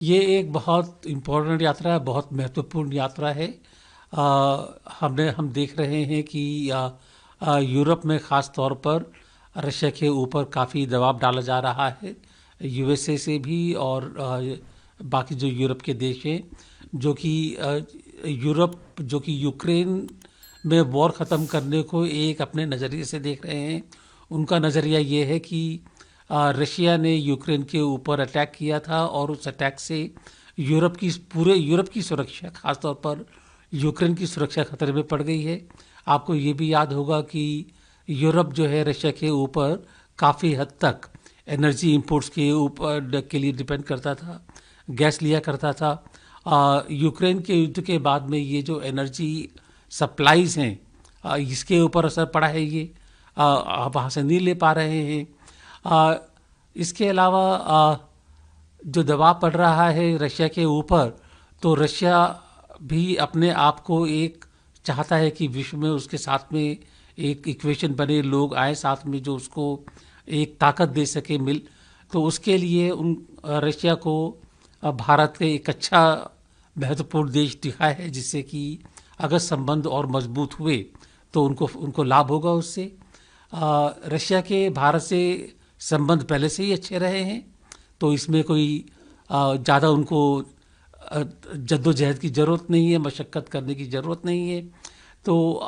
ये एक बहुत इम्पोर्टेंट यात्रा है, बहुत महत्वपूर्ण यात्रा है। हम देख रहे हैं कि यूरोप में ख़ास तौर पर रशिया के ऊपर काफ़ी दबाव डाला जा रहा है, यूएसए से भी और बाकी जो यूरोप के देश हैं, जो कि यूरोप जो कि यूक्रेन में वॉर ख़त्म करने को एक अपने नज़रिए से देख रहे हैं। उनका नज़रिया ये है कि रशिया ने यूक्रेन के ऊपर अटैक किया था और उस अटैक से पूरे यूरोप की सुरक्षा, खासतौर पर यूक्रेन की सुरक्षा खतरे में पड़ गई है। आपको ये भी याद होगा कि यूरोप जो है रशिया के ऊपर काफ़ी हद तक एनर्जी इंपोर्ट्स के लिए डिपेंड करता था, गैस लिया करता था। यूक्रेन के युद्ध के बाद में ये जो एनर्जी सप्लाईज हैं, इसके ऊपर असर पड़ा है। ये आप वहाँ से नहीं ले पा रहे हैं। इसके अलावा जो दबाव पड़ रहा है रशिया के ऊपर, तो रशिया भी अपने आप को एक चाहता है कि विश्व में उसके साथ में एक इक्वेशन बने, लोग आए साथ में जो उसको एक ताकत दे सके मिल। तो उसके लिए उन रशिया को भारत के एक अच्छा महत्वपूर्ण देश दिखा है, जिससे कि अगर संबंध और मजबूत हुए तो उनको उनको लाभ होगा उससे। रशिया के भारत से संबंध पहले से ही अच्छे रहे हैं, तो इसमें कोई ज़्यादा उनको जद्दोजहद की ज़रूरत नहीं है, मशक्क़त करने की ज़रूरत नहीं है। तो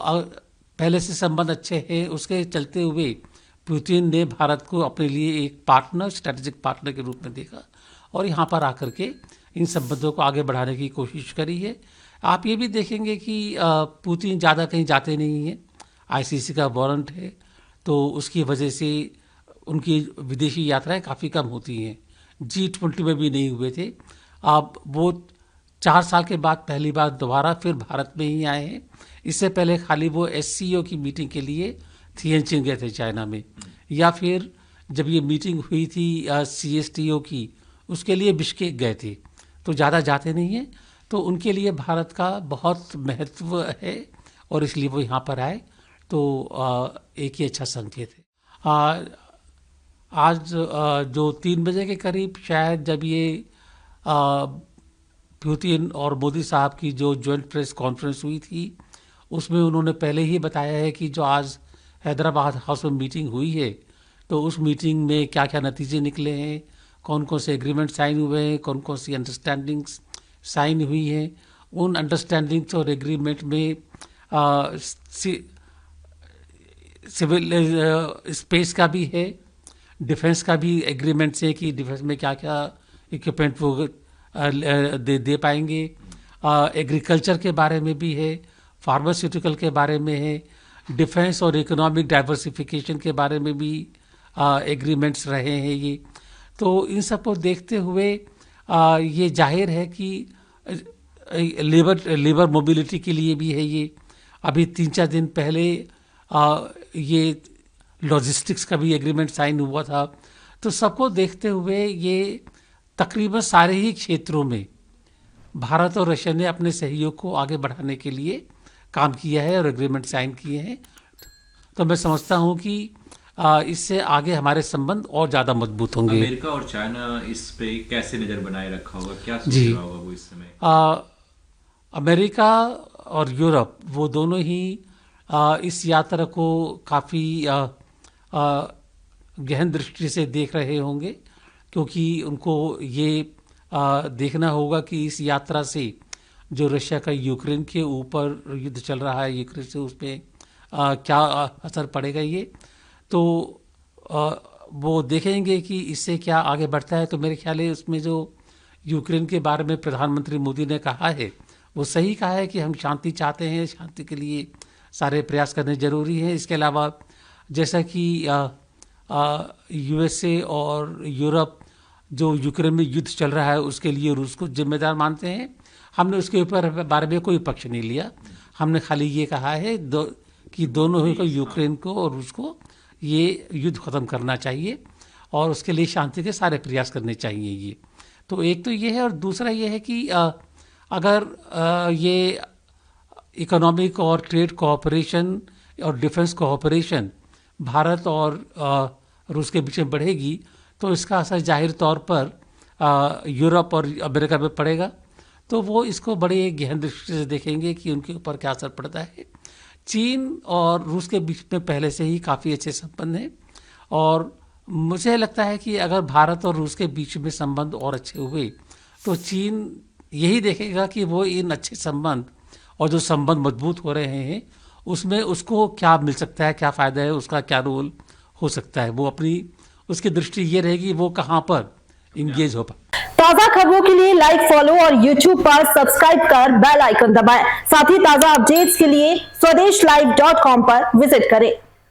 पहले से संबंध अच्छे हैं, उसके चलते हुए पुतिन ने भारत को अपने लिए एक पार्टनर, स्ट्रेटेजिक पार्टनर के रूप में देखा और यहाँ पर आकर के इन संबंधों को आगे बढ़ाने की कोशिश करी है। आप ये भी देखेंगे कि पुतिन ज़्यादा कहीं जाते नहीं हैं, आईसीसी का वारंट है, तो उसकी वजह से उनकी विदेशी यात्राएं काफ़ी कम होती हैं। G20 में भी नहीं हुए थे। अब वो 4 साल के बाद पहली बार दोबारा फिर भारत में ही आए हैं। इससे पहले खाली वो SCO की मीटिंग के लिए थिएनचिन गए थे चाइना में, या फिर जब ये मीटिंग हुई थी CSTO की, उसके लिए बिश्केक गए थे। तो ज़्यादा जाते नहीं हैं, तो उनके लिए भारत का बहुत महत्व है और इसलिए वो यहाँ पर आए। तो एक ही अच्छा संकेत है। आज जो 3 बजे के करीब शायद जब ये पुतिन और मोदी साहब की जो ज्वाइंट प्रेस कॉन्फ्रेंस हुई थी, उसमें उन्होंने पहले ही बताया है कि जो आज हैदराबाद हाउस में मीटिंग हुई है, तो उस मीटिंग में क्या क्या नतीजे निकले हैं, कौन कौन से एग्रीमेंट साइन हुए हैं, कौन कौन सी अंडरस्टैंडिंग्स साइन हुई हैं। उन अंडरस्टैंडिंग्स और एग्रीमेंट में सिविल स्पेस का भी है, डिफेंस का भी एग्रीमेंट्स है कि डिफेंस में क्या क्या इक्विपमेंट वो दे पाएंगे। एग्रीकल्चर के बारे में भी है, फार्मास्यूटिकल के बारे में है, डिफेंस और इकोनॉमिक डाइवर्सिफिकेशन के बारे में भी एग्रीमेंट्स रहे हैं ये। तो इन सब को देखते हुए ये जाहिर है कि लेबर मोबिलिटी के लिए भी है ये। अभी 3-4 दिन पहले ये लॉजिस्टिक्स का भी एग्रीमेंट साइन हुआ था। तो सबको देखते हुए ये तकरीबन सारे ही क्षेत्रों में भारत और रशिया ने अपने सहयोग को आगे बढ़ाने के लिए काम किया है और एग्रीमेंट साइन किए हैं। तो मैं समझता हूँ कि इससे आगे हमारे संबंध और ज़्यादा मजबूत होंगे। अमेरिका और चाइना इस पे कैसे नज़र बनाए रखा होगा, क्या सोच जी, रहा होगा वो इस समय? अमेरिका और यूरोप वो दोनों ही इस यात्रा को काफ़ी गहन दृष्टि से देख रहे होंगे, क्योंकि उनको ये देखना होगा कि इस यात्रा से जो रशिया का यूक्रेन के ऊपर युद्ध चल रहा है, यूक्रेन से उस पर क्या असर पड़ेगा ये। तो वो देखेंगे कि इससे क्या आगे बढ़ता है। तो मेरे ख्याल है उसमें जो यूक्रेन के बारे में प्रधानमंत्री मोदी ने कहा है, वो सही कहा है कि हम शांति चाहते हैं, शांति के लिए सारे प्रयास करने जरूरी हैं। इसके अलावा जैसा कि यूएसए और यूरोप जो यूक्रेन में युद्ध चल रहा है उसके लिए रूस को जिम्मेदार मानते हैं, हमने उसके ऊपर बारे में कोई पक्ष नहीं लिया। हमने खाली ये कहा है कि दोनों ही को, यूक्रेन को और रूस को, ये युद्ध ख़त्म करना चाहिए और उसके लिए शांति के सारे प्रयास करने चाहिए ये। तो एक तो ये है, और दूसरा ये है कि अगर ये इकोनॉमिक और ट्रेड कोऑपरेशन और डिफेंस कोऑपरेशन भारत और रूस के बीच में बढ़ेगी, तो इसका असर जाहिर तौर पर यूरोप और अमेरिका में पड़ेगा, तो वो इसको बड़े गहन दृष्टि से देखेंगे कि उनके ऊपर क्या असर पड़ता है। चीन और रूस के बीच में पहले से ही काफ़ी अच्छे संबंध हैं, और मुझे लगता है कि अगर भारत और रूस के बीच में संबंध और अच्छे हुए तो चीन यही देखेगा कि वो इन अच्छे संबंध और जो संबंध मजबूत हो रहे हैं उसमें उसको क्या मिल सकता है, क्या फ़ायदा है, उसका क्या रोल हो सकता है। वो अपनी उसकी दृष्टि ये रहेगी वो कहाँ पर इंगेज हो पाए। ताजा खबरों के लिए लाइक, फॉलो और YouTube पर सब्सक्राइब कर बेल आइकन दबाएं। साथ ही ताजा अपडेट्स के लिए swedeshlive.com पर विजिट करें।